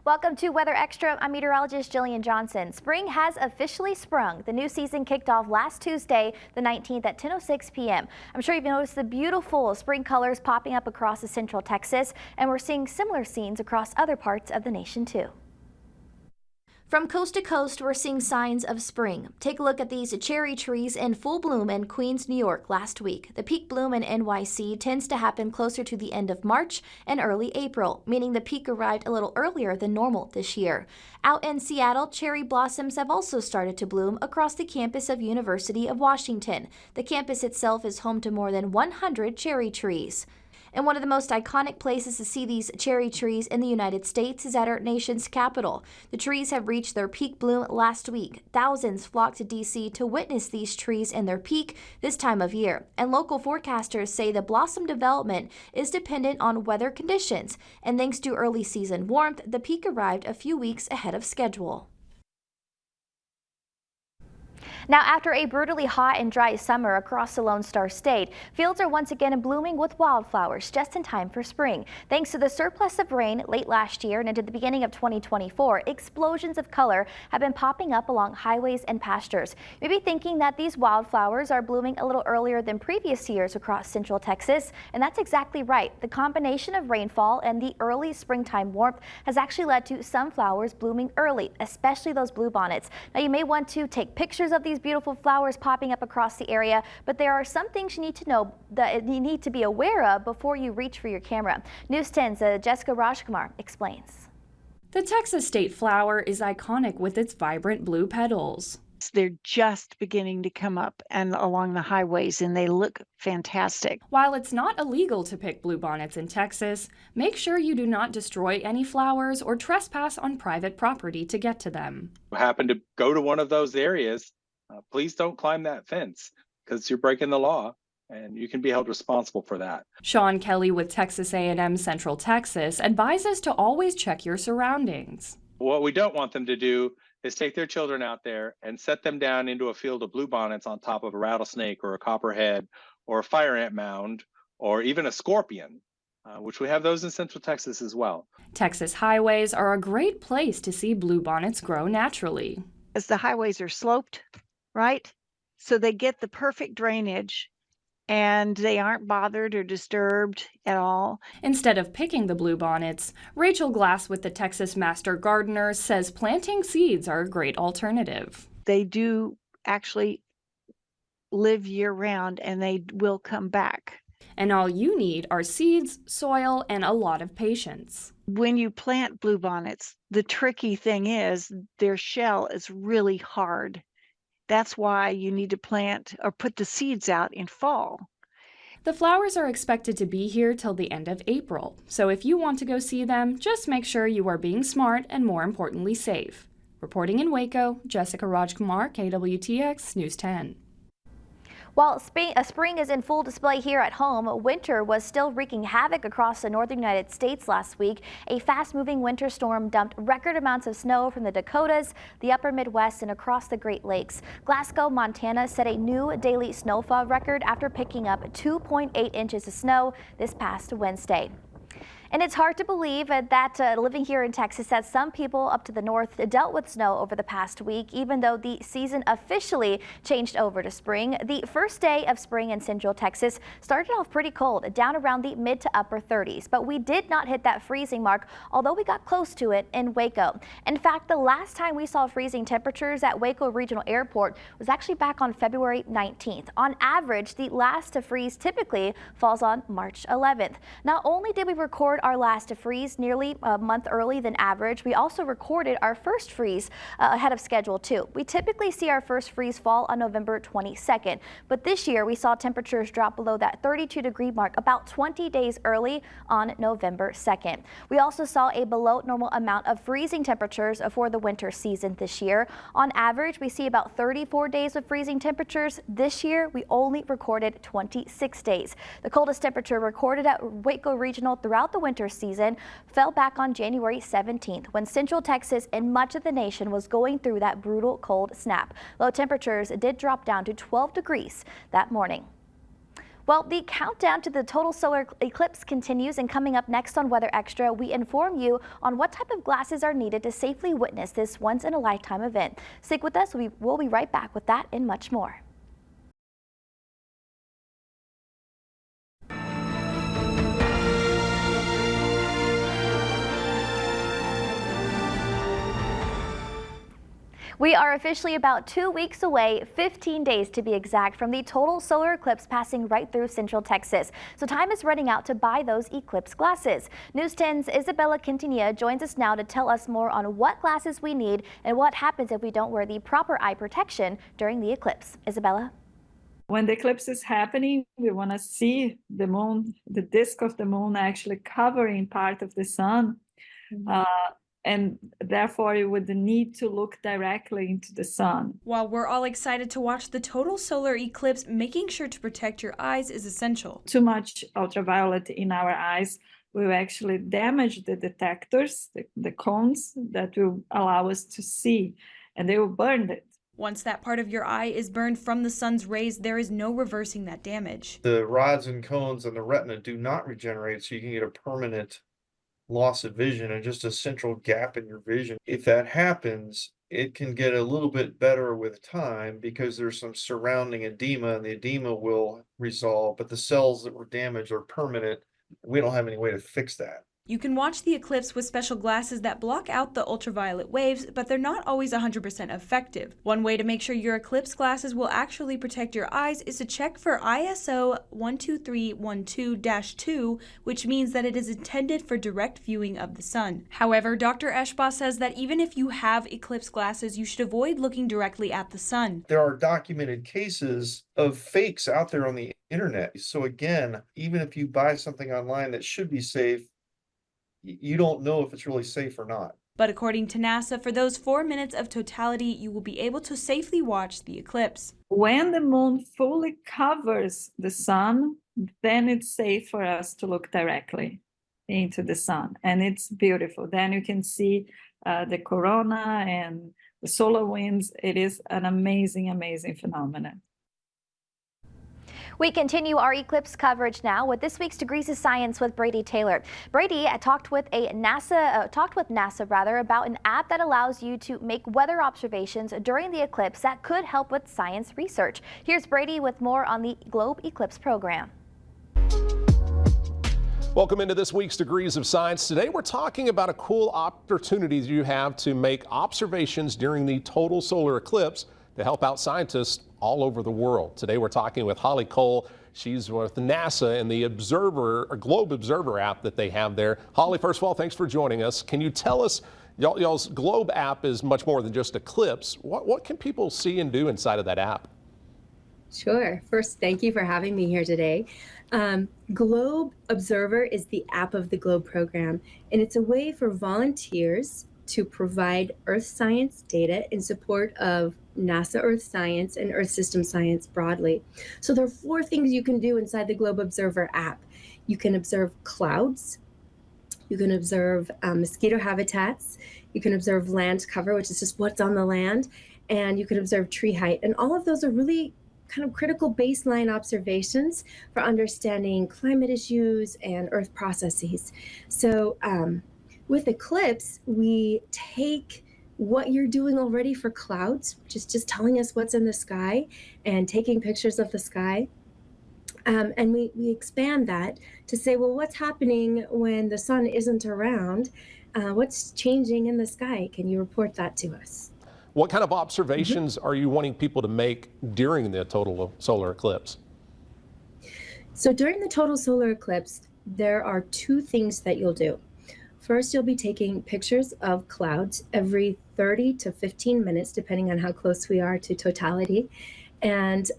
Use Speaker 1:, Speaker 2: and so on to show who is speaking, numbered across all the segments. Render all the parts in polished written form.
Speaker 1: Welcome to Weather Extra. I'm meteorologist Jillian Johnson. Spring has officially sprung. The new season kicked off last Tuesday, the 19th at 10:06 p.m. I'm sure you've noticed the beautiful spring colors popping up across the central Texas, and we're seeing similar scenes across other parts of the nation too. From coast to coast, we're seeing signs of spring. Take a look at these cherry trees in full bloom in Queens, New York last week. The peak bloom in NYC tends to happen closer to the end of March and early April, meaning the peak arrived a little earlier than normal this year. Out in Seattle, cherry blossoms have also started to bloom across the campus of University of Washington. The campus itself is home to more than 100 cherry trees. And one of the most iconic places to see these cherry trees in the United States is at our nation's capital. The trees have reached their peak bloom last week. Thousands flocked to D.C. to witness these trees in their peak this time of year. And local forecasters say the blossom development is dependent on weather conditions. And thanks to early season warmth, the peak arrived a few weeks ahead of schedule. Now, after a brutally hot and dry summer across the Lone Star State, fields are once again blooming with wildflowers just in time for spring. Thanks to the surplus of rain late last year and into the beginning of 2024, explosions of color have been popping up along highways and pastures. You may be thinking that these wildflowers are blooming a little earlier than previous years across central Texas, and that's exactly right. The combination of rainfall and the early springtime warmth has actually led to some flowers blooming early, especially those bluebonnets. Now, you may want to take pictures of these beautiful flowers popping up across the area, but there are some things you need to know that you need to be aware of before you reach for your camera. News 10's Jessica Rajkumar explains.
Speaker 2: The Texas state flower is iconic with its vibrant blue petals.
Speaker 3: They're just beginning to come up and along the highways, and they look fantastic.
Speaker 2: While it's not illegal to pick bluebonnets in Texas, make sure you do not destroy any flowers or trespass on private property to get to them.
Speaker 4: Happen to go to one of those areas, please don't climb that fence because you're breaking the law and you can be held responsible for that.
Speaker 2: Sean Kelly with Texas A&M Central Texas advises to always check your surroundings.
Speaker 4: What we don't want them to do is take their children out there and set them down into a field of bluebonnets on top of a rattlesnake or a copperhead or a fire ant mound or even a scorpion, which we have those in Central Texas as well.
Speaker 2: Texas highways are a great place to see bluebonnets grow naturally.
Speaker 3: As the highways are sloped, right? So they get the perfect drainage and they aren't bothered or disturbed at all.
Speaker 2: Instead of picking the bluebonnets, Rachel Glass with the Texas Master Gardeners says planting seeds are a great alternative.
Speaker 3: They do actually live year-round and they will come back.
Speaker 2: And all you need are seeds, soil, and a lot of patience.
Speaker 3: When you plant bluebonnets, the tricky thing is their shell is really hard. That's why you need to plant or put the seeds out in fall.
Speaker 2: The flowers are expected to be here till the end of April, so if you want to go see them, just make sure you are being smart and, more importantly, safe. Reporting in Waco, Jessica Rajkumar, KWTX News 10.
Speaker 1: While spring is in full display here at home, winter was still wreaking havoc across the northern United States last week. A fast-moving winter storm dumped record amounts of snow from the Dakotas, the upper Midwest, and across the Great Lakes. Glasgow, Montana set a new daily snowfall record after picking up 2.8 inches of snow this past Wednesday. And it's hard to believe that living here in Texas that some people up to the north dealt with snow over the past week, even though the season officially changed over to spring. The first day of spring in central Texas started off pretty cold, down around the mid to upper 30s. But we did not hit that freezing mark, although we got close to it in Waco. In fact, the last time we saw freezing temperatures at Waco Regional Airport was actually back on February 19th. On average, the last to freeze typically falls on March 11th. Not only did we record our last to freeze nearly a month early than average, we also recorded our first freeze ahead of schedule too. We typically see our first freeze fall on November 22nd, but this year we saw temperatures drop below that 32-degree mark about 20 days early on November 2nd. We also saw a below normal amount of freezing temperatures for the winter season this year. On average, we see about 34 days of freezing temperatures. This year, we only recorded 26 days. The coldest temperature recorded at Waco Regional throughout the winter season fell back on January 17th when central Texas and much of the nation was going through that brutal cold snap. Low temperatures did drop down to 12 degrees that morning. Well, the countdown to the total solar eclipse continues, and coming up next on Weather Extra, we inform you on what type of glasses are needed to safely witness this once-in-a-lifetime event. Stick with us. We'll be right back with that and much more. We are officially about 2 weeks away, 15 days to be exact, from the total solar eclipse passing right through central Texas. So time is running out to buy those Eclipse glasses. News 10's Isabella Quintanilla joins us now to tell us more on what glasses we need and what happens if we don't wear the proper eye protection during the eclipse. Isabella?
Speaker 5: When the eclipse is happening, we want to see the moon, the disk of the moon actually covering part of the sun. And therefore you would need to look directly into the sun.
Speaker 6: While we're all excited to watch the total solar eclipse, making sure to protect your eyes is essential.
Speaker 5: Too much ultraviolet in our eyes will actually damage the detectors, the cones that will allow us to see, and they will burn it.
Speaker 6: Once that part of your eye is burned from the sun's rays, there is no reversing that damage.
Speaker 7: The rods and cones and the retina do not regenerate, so you can get a permanent loss of vision and just a central gap in your vision. If that happens, it can get a little bit better with time because there's some surrounding edema, and the edema will resolve, but the cells that were damaged are permanent. We don't have any way to fix that.
Speaker 6: You can watch the eclipse with special glasses that block out the ultraviolet waves, but they're not always 100% effective. One way to make sure your eclipse glasses will actually protect your eyes is to check for ISO 12312-2, which means that it is intended for direct viewing of the sun. However, Dr. Eschbaugh says that even if you have eclipse glasses, you should avoid looking directly at the sun.
Speaker 7: There are documented cases of fakes out there on the internet. So again, even if you buy something online that should be safe, you don't know if it's really safe or not.
Speaker 6: But according to NASA, for those 4 minutes of totality, you will be able to safely watch the eclipse.
Speaker 5: When the moon fully covers the sun, then it's safe for us to look directly into the sun. And it's beautiful. Then you can see the corona and the solar winds. It is an amazing, amazing phenomenon.
Speaker 1: We continue our eclipse coverage now with this week's Degrees of Science with Brady Taylor. Brady talked with NASA about an app that allows you to make weather observations during the eclipse that could help with science research. Here's Brady with more on the Globe Eclipse program.
Speaker 8: Welcome into this week's Degrees of Science. Today we're talking about a cool opportunity you have to make observations during the total solar eclipse to help out scientists all over the world. Today we're talking with Holly Cole. She's with NASA and the Globe Observer app that they have there. Holly, first of all, thanks for joining us. Can you tell us, y'all's Globe app is much more than just eclipse. What can people see and do inside of that app?
Speaker 9: Sure. First, thank you for having me here today. Globe Observer is the app of the Globe program, and it's a way for volunteers to provide Earth science data in support of NASA Earth Science and Earth System Science broadly. So there are 4 things you can do inside the Globe Observer app. You can observe clouds, you can observe mosquito habitats, you can observe land cover, which is just what's on the land, and you can observe tree height. And all of those are really kind of critical baseline observations for understanding climate issues and Earth processes. So with Eclipse, we take what you're doing already for clouds, which is just telling us what's in the sky and taking pictures of the sky. And we expand that to say, well, what's happening when the sun isn't around? What's changing in the sky? Can you report that to us?
Speaker 8: What kind of observations are you wanting people to make during the total solar eclipse?
Speaker 9: So during the total solar eclipse, there are 2 things that you'll do. First, you'll be taking pictures of clouds every 30 to 15 minutes, depending on how close we are to totality. And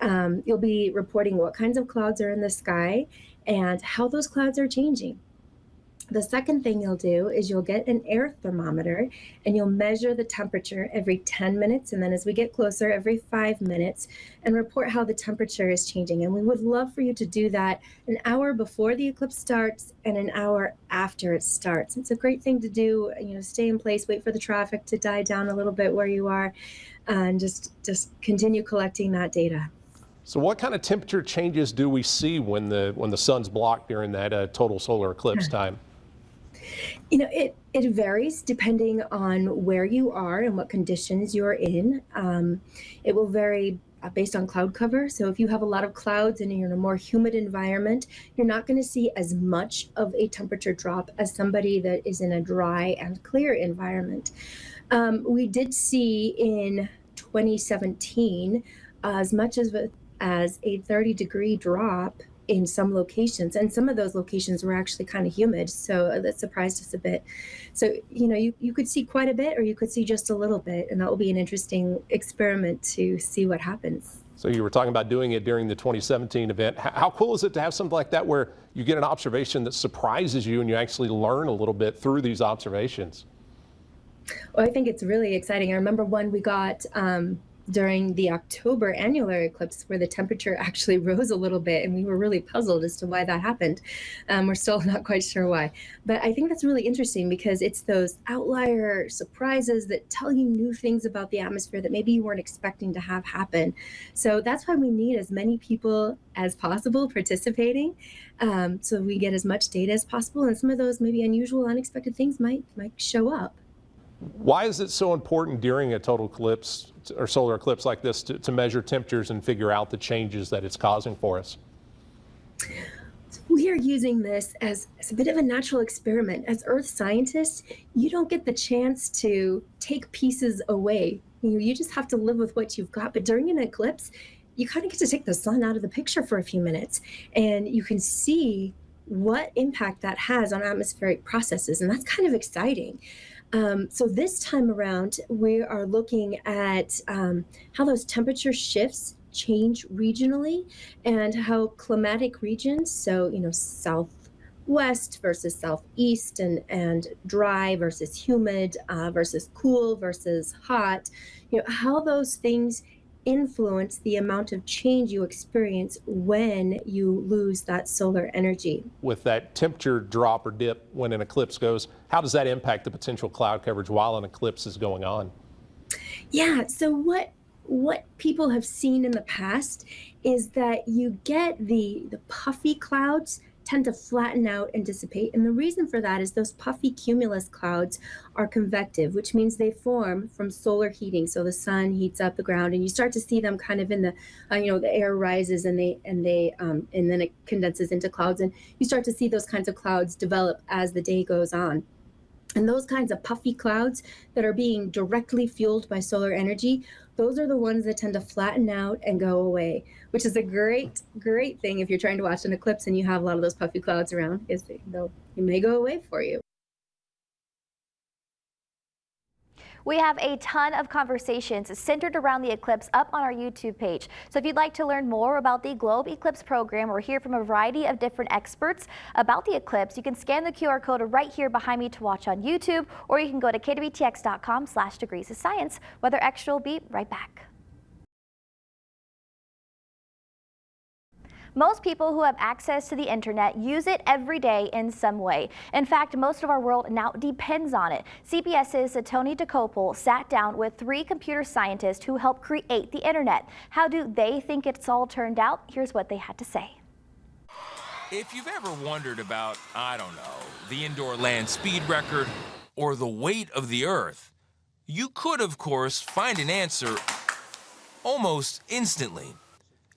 Speaker 9: you'll be reporting what kinds of clouds are in the sky and how those clouds are changing. The second thing you'll do is you'll get an air thermometer and you'll measure the temperature every 10 minutes. And then as we get closer, every 5 minutes, and report how the temperature is changing. And we would love for you to do that an hour before the eclipse starts and an hour after it starts. It's a great thing to do, stay in place, wait for the traffic to die down a little bit where you are, and just continue collecting that data.
Speaker 8: So what kind of temperature changes do we see when the sun's blocked during that total solar eclipse time?
Speaker 9: You know, it varies depending on where you are and what conditions you're in. It will vary based on cloud cover. So if you have a lot of clouds and you're in a more humid environment, you're not going to see as much of a temperature drop as somebody that is in a dry and clear environment. We did see in 2017 as much as a 30-degree drop in some locations, and some of those locations were actually kind of humid, so that surprised us a bit. So, you know, you could see quite a bit or you could see just a little bit, and that will be an interesting experiment to see what happens.
Speaker 8: So you were talking about doing it during the 2017 event. How cool is it to have something like that where you get an observation that surprises you and you actually learn a little bit through these observations?
Speaker 9: Well, I think it's really exciting. I remember one we got during the October annular eclipse where the temperature actually rose a little bit, and we were really puzzled as to why that happened. We're still not quite sure why. But I think that's really interesting because it's those outlier surprises that tell you new things about the atmosphere that maybe you weren't expecting to have happen. So that's why we need as many people as possible participating, so we get as much data as possible, and some of those maybe unusual, unexpected things might show up.
Speaker 8: Why is it so important during a total eclipse or solar eclipse like this to measure temperatures and figure out the changes that it's causing for us?
Speaker 9: We are using this as a bit of a natural experiment. As Earth scientists, you don't get the chance to take pieces away. You just have to live with what you've got. But during an eclipse, you kind of get to take the sun out of the picture for a few minutes, and you can see what impact that has on atmospheric processes, and that's kind of exciting. So this time around, we are looking at how those temperature shifts change regionally and how climatic regions, so, you know, southwest versus southeast and dry versus humid versus cool versus hot, you know, how those things influence the amount of change you experience when you lose that solar energy.
Speaker 8: With that temperature drop or dip when an eclipse goes, how does that impact the potential cloud coverage while an eclipse is going on?
Speaker 9: Yeah, so what people have seen in the past is that you get the puffy clouds tend to flatten out and dissipate. And the reason for that is those puffy cumulus clouds are convective, which means they form from solar heating. So the sun heats up the ground, and you start to see them kind of in the, the air rises and then it condenses into clouds, and you start to see those kinds of clouds develop as the day goes on. And those kinds of puffy clouds that are being directly fueled by solar energy, those are the ones that tend to flatten out and go away, which is a great thing if you're trying to watch an eclipse and you have a lot of those puffy clouds around, is they may go away for you.
Speaker 1: We have a ton of conversations centered around the eclipse up on our YouTube page. So if you'd like to learn more about the Globe Eclipse program or hear from a variety of different experts about the eclipse, you can scan the QR code right here behind me to watch on YouTube, or you can go to KWTX.com/degrees of science. Weather Extra will be right back. Most people who have access to the internet use it every day in some way. In fact, most of our world now depends on it. CBS's Tony DeCopel sat down with 3 computer scientists who helped create the internet. How do they think it's all turned out? Here's what they had to say.
Speaker 10: If you've ever wondered about, I don't know, the indoor land speed record or the weight of the Earth, you could, of course, find an answer almost instantly.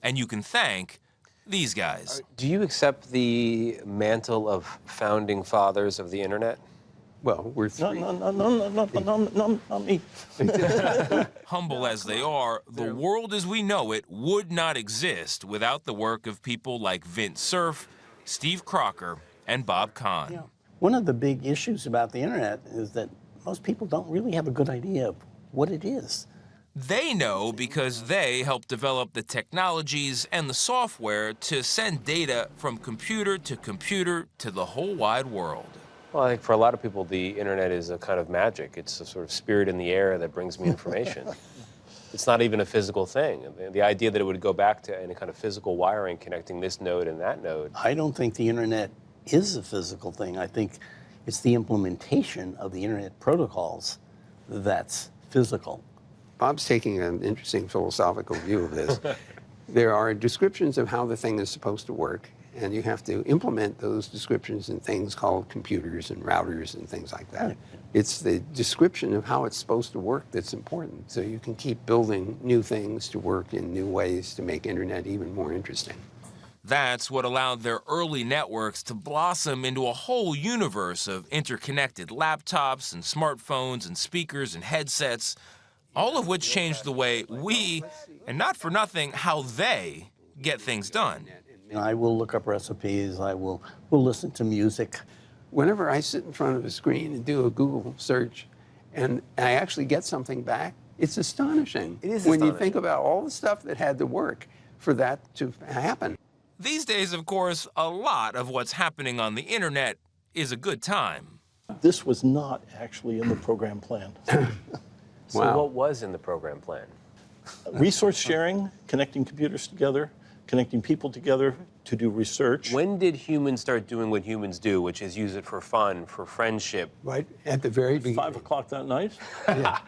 Speaker 10: And you can thank these guys.
Speaker 11: Do you accept the mantle of founding fathers of the internet?
Speaker 12: Well, we're three. Not me.
Speaker 10: Humble as they are, the world as we know it would not exist without the work of people like Vint Cerf, Steve Crocker, and Bob Kahn.
Speaker 12: Yeah. One of the big issues about the internet is that most people don't really have a good idea of what it is.
Speaker 10: They know because they help develop the technologies and the software to send data from computer to the whole wide world.
Speaker 11: Well, I think for a lot of people, the internet is a kind of magic. It's a sort of spirit in the air that brings me information. It's not even a physical thing. The idea that it would go back to any kind of physical wiring connecting this node and that node.
Speaker 12: I don't think the internet is a physical thing. I think it's the implementation of the internet protocols that's physical.
Speaker 13: Bob's taking an interesting philosophical view of this. There are descriptions of how the thing is supposed to work, and you have to implement those descriptions in things called computers and routers and things like that. It's the description of how it's supposed to work that's important, so you can keep building new things to work in new ways to make internet even more interesting.
Speaker 10: That's what allowed their early networks to blossom into a whole universe of interconnected laptops and smartphones and speakers and headsets, all of which changed the way we, and not for nothing, how they get things done.
Speaker 12: I will look up recipes, will listen to music.
Speaker 13: Whenever I sit in front of a screen and do a Google search and I actually get something back, it's astonishing.
Speaker 11: It is
Speaker 13: when
Speaker 11: astonishing.
Speaker 13: you think about all the stuff that had to work for that to happen.
Speaker 10: These days, of course, a lot of what's happening on the internet is a good time.
Speaker 14: This was not actually in the program plan.
Speaker 11: So
Speaker 13: Wow.
Speaker 11: what was in the program plan?
Speaker 14: Resource sharing, connecting computers together, connecting people together to do research.
Speaker 11: When did humans start doing what humans do, which is use it for fun, for friendship?
Speaker 13: Right at the very beginning.
Speaker 14: 5 o'clock that night.
Speaker 13: Yeah.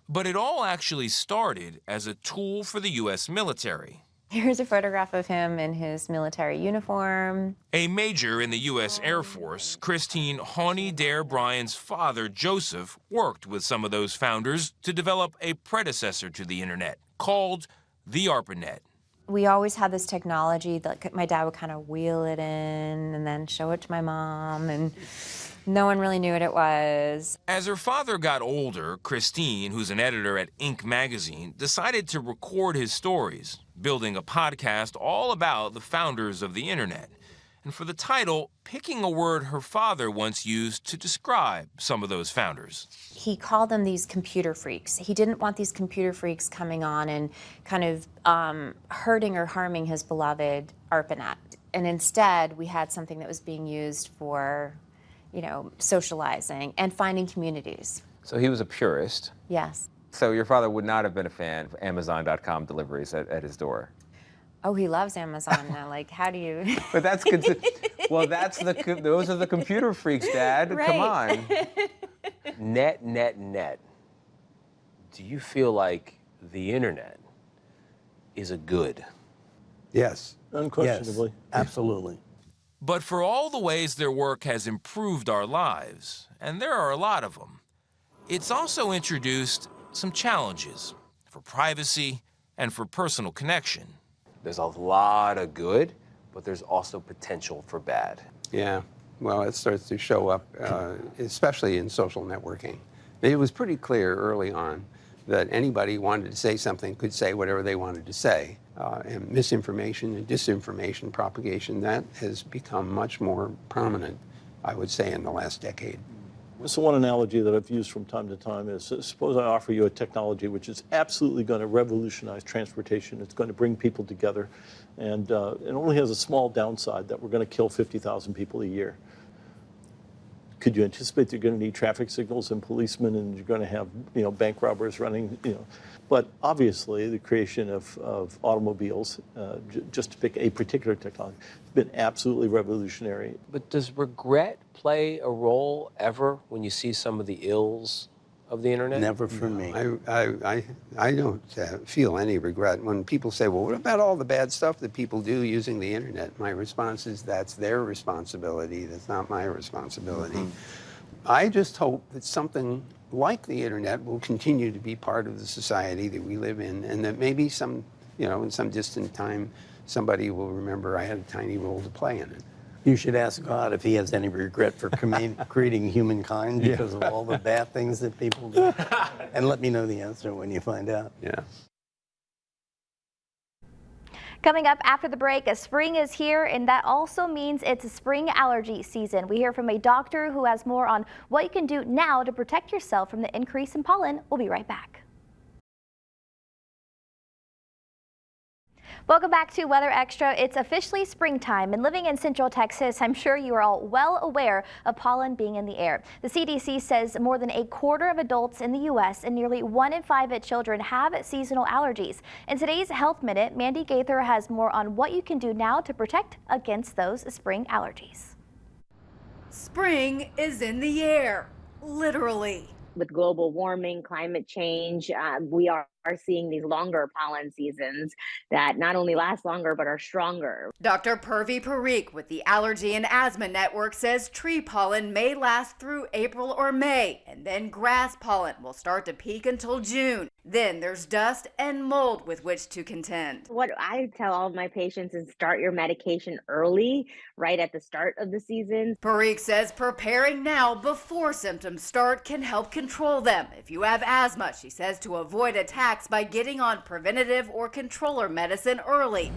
Speaker 10: But it all actually started as a tool for the U.S. military.
Speaker 15: Here's a photograph of him in his military uniform.
Speaker 10: A major in the U.S. Air Force, Christine Hawley Dare Bryan's father, Joseph, worked with some of those founders to develop a predecessor to the internet called the ARPANET.
Speaker 15: We always had this technology that my dad would kind of wheel it in and then show it to my mom, and no one really knew what it was.
Speaker 10: As her father got older, Christine, who's an editor at Inc. magazine, decided to record his stories, building a podcast all about the founders of the internet. And for the title, picking a word her father once used to describe some of those founders.
Speaker 15: He called them these computer freaks. He didn't want these computer freaks coming on and kind of hurting or harming his beloved ARPANET. And instead, we had something that was being used for, socializing and finding communities.
Speaker 16: So he was a purist.
Speaker 15: Yes.
Speaker 16: So your father would not have been a fan of Amazon.com deliveries at his door.
Speaker 15: Oh, he loves Amazon now. Like, how do you?
Speaker 16: But that's well, those are the computer freaks, Dad.
Speaker 15: Right.
Speaker 16: Come on.
Speaker 11: Net. Do you feel like the internet is a good?
Speaker 13: Yes.
Speaker 14: Unquestionably.
Speaker 12: Yes, absolutely.
Speaker 10: But for all the ways their work has improved our lives, and there are a lot of them, it's also introduced some challenges for privacy and for personal connection.
Speaker 11: There's a lot of good, but there's also potential for bad.
Speaker 13: Yeah, well, it starts to show up, especially in social networking. It was pretty clear early on that anybody who wanted to say something could say whatever they wanted to say. And misinformation and disinformation propagation, that has become much more prominent, I would say, in the last decade.
Speaker 14: So one analogy that I've used from time to time is, suppose I offer you a technology which is absolutely going to revolutionize transportation. It's going to bring people together, and it only has a small downside that we're going to kill 50,000 people a year. Could you anticipate you're going to need traffic signals and policemen, and you're going to have bank robbers running? But obviously, the creation of automobiles, just to pick a particular technology, has been absolutely revolutionary.
Speaker 11: But does regret play a role ever when you see some of the ills of the internet?
Speaker 12: Never for me.
Speaker 13: I don't feel any regret. When people say, well, what about all the bad stuff that people do using the internet? My response is, that's their responsibility. That's not my responsibility. Mm-hmm. I just hope that something like the internet will continue to be part of the society that we live in, and that maybe in some distant time, somebody will remember I had a tiny role to play in it.
Speaker 12: You should ask God if he has any regret for creating humankind because of all the bad things that people do. And let me know the answer when you find out.
Speaker 13: Yeah.
Speaker 1: Coming up after the break, spring is here, and that also means it's spring allergy season. We hear from a doctor who has more on what you can do now to protect yourself from the increase in pollen. We'll be right back. Welcome back to Weather Extra. It's officially springtime, and living in Central Texas, I'm sure you are all well aware of pollen being in the air. The CDC says more than a quarter of adults in the U.S. and nearly 1 in 5 children have seasonal allergies. In today's Health Minute, Mandy Gaither has more on what you can do now to protect against those spring allergies.
Speaker 17: Spring is in the air, literally.
Speaker 18: With global warming, climate change, we are are seeing these longer pollen seasons that not only last longer but are stronger.
Speaker 17: Dr. Purvi Parikh with the Allergy and Asthma Network says tree pollen may last through April or May, and then grass pollen will start to peak until June. Then there's dust and mold with which to contend.
Speaker 18: What I tell all of my patients is start your medication early, right at the start of the season.
Speaker 17: Parikh says preparing now before symptoms start can help control them. If you have asthma, she says to avoid attacks by getting on preventative or controller medicine early.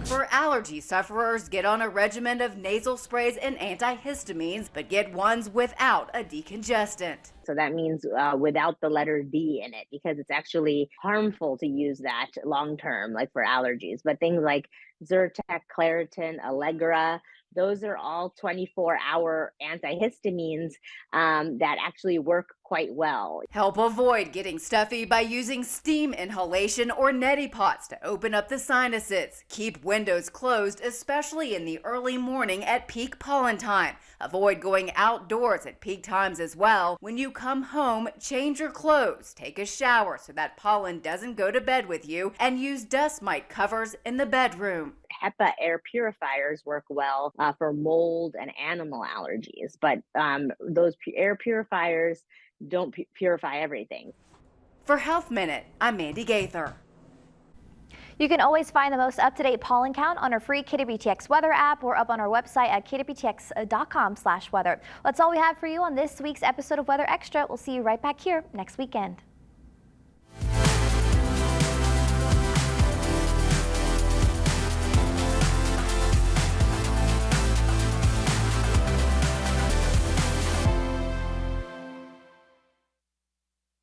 Speaker 17: For allergy sufferers, get on a regimen of nasal sprays and antihistamines, but get ones without a decongestant.
Speaker 18: So that means without the letter D in it, because it's actually harmful to use that long term, like for allergies. But things like Zyrtec, Claritin, Allegra, those are all 24-hour antihistamines that actually work quite well.
Speaker 17: Help avoid getting stuffy by using steam inhalation or neti pots to open up the sinuses. Keep windows closed, especially in the early morning at peak pollen time. Avoid going outdoors at peak times as well. When you come home, change your clothes, take a shower so that pollen doesn't go to bed with you, and use dust mite covers in the bedroom.
Speaker 18: HEPA air purifiers work well for mold and animal allergies, but those air purifiers don't purify everything.
Speaker 17: For Health Minute, I'm Mandy Gaither.
Speaker 1: You can always find the most up-to-date pollen count on our free KWTX weather app or up on our website at kwtx.com/weather. That's all we have for you on this week's episode of Weather Extra. We'll see you right back here next weekend.